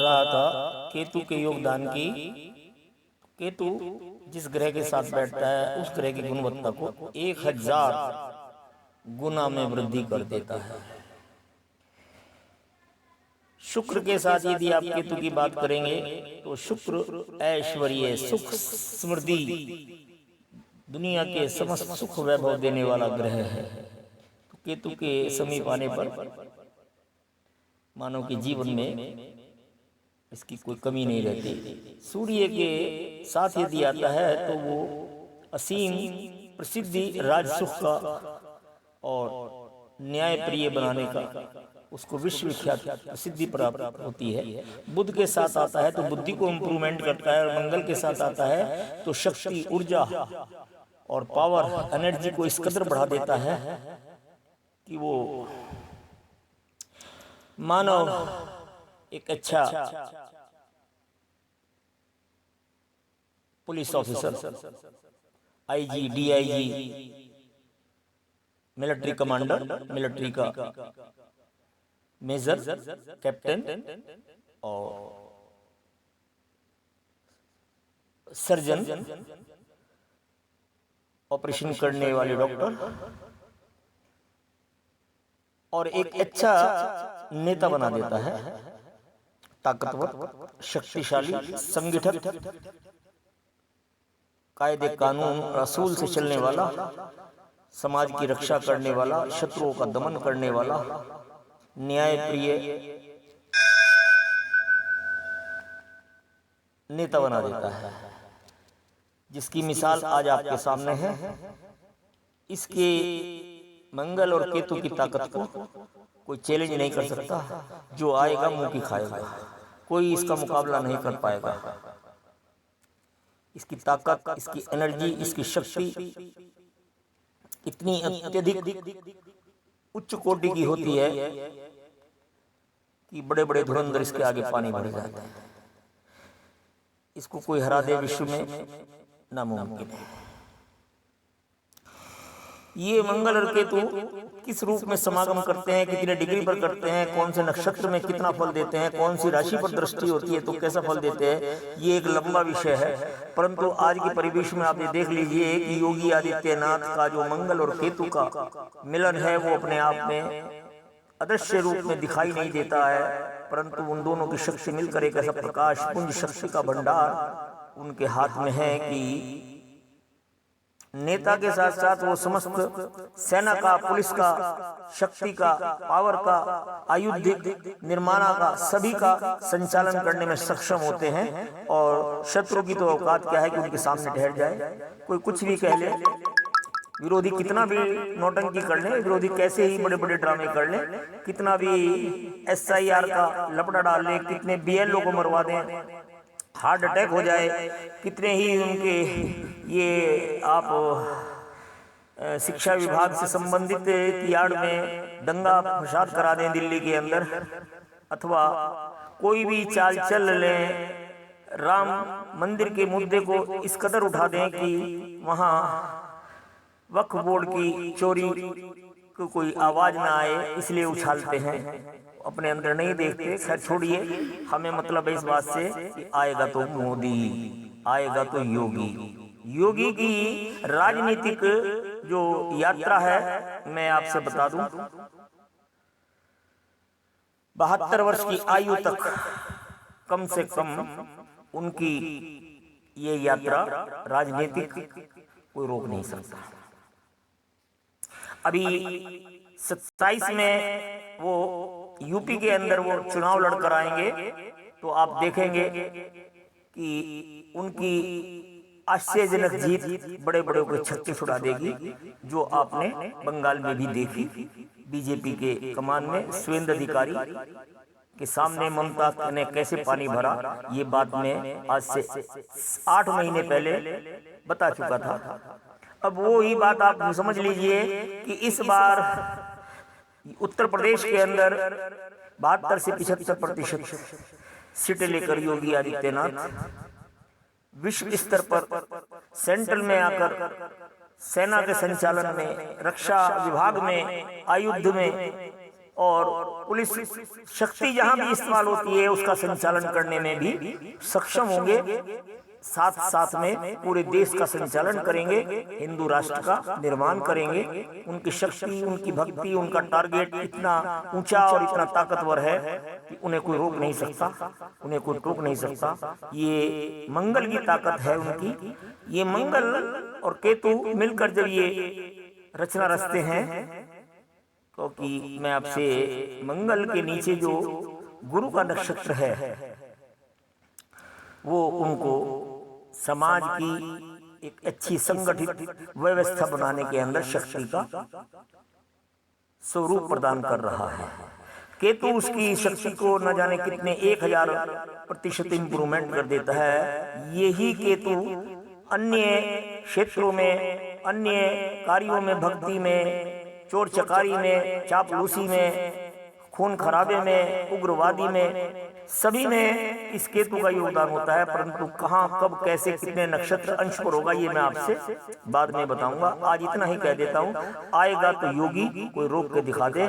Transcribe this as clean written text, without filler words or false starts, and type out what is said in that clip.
रहा था केतु के योगदान की। केतु जिस ग्रह के साथ बैठता है उस ग्रह की गुणवत्ता को 1000 गुना में वृद्धि कर देता है। शुक्र के साथ यदि आप केतु की बात करेंगे तो शुक्र ऐश्वर्य, सुख, समृद्धि, दुनिया के समस्त सुख वैभव देने वाला ग्रह है। तो केतु के समीप आने पर मानव के जीवन में इसकी कोई कमी नहीं रहती। सूर्य के साथ यदि आता है तो वो असीम प्रसिद्धि, राजसुख का और न्याय प्रिय बनाने का उसको विश्व विख्यात प्रसिद्धि प्राप्त होती है। बुध के साथ आता है तो बुद्धि को इम्प्रूवमेंट करता है, और मंगल के साथ आता है तो शक्ति, ऊर्जा और पावर, एनर्जी को इस कदर बढ़ा देता है कि वो मानव एक अच्छा police officer, IG, DIG, military commander, military का मेजर, कैप्टन और सर्जन, ऑपरेशन करने वाले डॉक्टर और एक अच्छा नेता बना देता है। ताकतवर, शक्तिशाली, संगठक, कायदे कानून असूल से चलने वाला, समाज की रक्षा करने वाला, शत्रुओं का दमन करने वाला, न्याय प्रिय नेता बना देता है, जिसकी मिसाल आज आपके सामने है। इसके मंगल और केतु की ताकत को कोई चैलेंज नहीं कर सकता। जो आएगा मुंह की खाएगा, कोई इसका मुकाबला नहीं कर पाएगा। इसकी ताकत, इसकी एनर्जी, इसकी शक्ति इतनी अत्यधिक उच्च कोटि की होती है कि बड़े बड़े धुरंधर इसके आगे पानी भर जाते हैं। इसको कोई हरा दे विश्व में नामुमकिन है। ये मंगल और केतु किस रूप में समागम करते हैं, कितने डिग्री पर करते हैं, कौन से नक्षत्र में कितना फल देते हैं, कौन सी राशि पर दृष्टि होती है तो कैसा फल देते हैं, ये एक लंबा विषय है। परंतु आज की परिवेश में आप ये देख लीजिए कि योगी आदित्यनाथ का जो मंगल और केतु का मिलन है वो अपने आप में अदृश्य रूप में दिखाई नहीं देता है, परंतु उन दोनों की शक्ति मिलकर एक ऐसा प्रकाश पुंज, शक्ति का भंडार उनके हाथ में है कि नेता के साथ साथ वो समस्त सेना का, पुलिस का, शक्ति का, पावर का, आयुध निर्माण का, सभी का संचालन करने में सक्षम होते हैं। और शत्रु की तो औकात क्या है कि उनके सामने ठहर जाए। कोई कुछ भी कह ले, विरोधी कितना भी नौटंकी कर ले, विरोधी कैसे ही बड़े बड़े ड्रामे कर ले, कितना भी SIR का लपड़ा डाल ले, कितने BLO को मरवा दें, हार्ट अटैक हो जाए, कितने ही उनके ये आप शिक्षा विभाग से संबंधित यार्ड में दंगा फसाद करा दें दिल्ली के अंदर, अथवा कोई भी चाल चल लें, राम मंदिर के मुद्दे को इस कदर उठा दें कि वहाँ वक्फ बोर्ड की चोरी को कोई आवाज ना आए, इसलिए उछालते हैं, अपने अंदर नहीं देखते। खैर छोड़िए, हमें मतलब है इस बात से कि आएगा तो मोदी, आएगा तो योगी। योगी की राजनीतिक जो यात्रा है मैं आपसे बता दूं, 72 वर्ष की आयु तक कम से कम उनकी ये यात्रा राजनीतिक कोई रोक नहीं सकता। अभी 27 में वो यूपी के अंदर वो चुनाव लड़कर आएंगे तो आप देखेंगे कि उनकी आश्चर्यजनक जीत बड़े बड़े को छक्के छुड़ा देगी, जो आपने बंगाल में भी देखी। बीजेपी के कमान में सुवेंदु अधिकारी के सामने ममता ने कैसे पानी भरा, ये बात मैं आज से 8 महीने पहले बता चुका था। अब वो ही बात आप समझ लीजिए कि इस बार उत्तर प्रदेश के अंदर 72 से 75% सीटें लेकर योगी आदित्यनाथ विश्व स्तर पर सेंट्रल में आकर सेना के संचालन में, रक्षा विभाग में, आयुध में और पुलिस शक्ति जहां भी इस्तेमाल होती है उसका संचालन करने में भी सक्षम होंगे। साथ साथ में पूरे देश का संचालन करेंगे, हिंदू राष्ट्र का निर्माण करेंगे। उनकी शक्ति, उनकी भक्ति, उनका टारगेट इतना ऊंचा और इतना ताकतवर है कि उन्हें कोई रोक नहीं सकता, उन्हें कोई टोक नहीं सकता। ये मंगल की ताकत है उनकी। ये मंगल और केतु मिलकर जब ये रचना रचते हैं, क्योंकि मैं आपसे मंगल के नीचे जो गुरु का नक्षत्र है वो उनको समाज की एक अच्छी संगठित व्यवस्था बनाने के अंदर शक्ति का स्वरूप प्रदान कर रहा है। केतु उसकी शक्ति को न जाने कितने 1000% इंप्रूवमेंट कर देता है। यही केतु अन्य क्षेत्रों में, अन्य कार्यों में, भक्ति में, चोर चकारी में, चापलूसी में, खून खराबे में, उग्रवादी में, सभी में इस केतु का योगदान होता है। परंतु कहां, कब, कैसे, कितने नक्षत्र अंश पर होगा ये मैं आपसे बाद में बताऊंगा। आज इतना ही कह देता हूं, आएगा तो योगी कोई रोक के दिखा दे।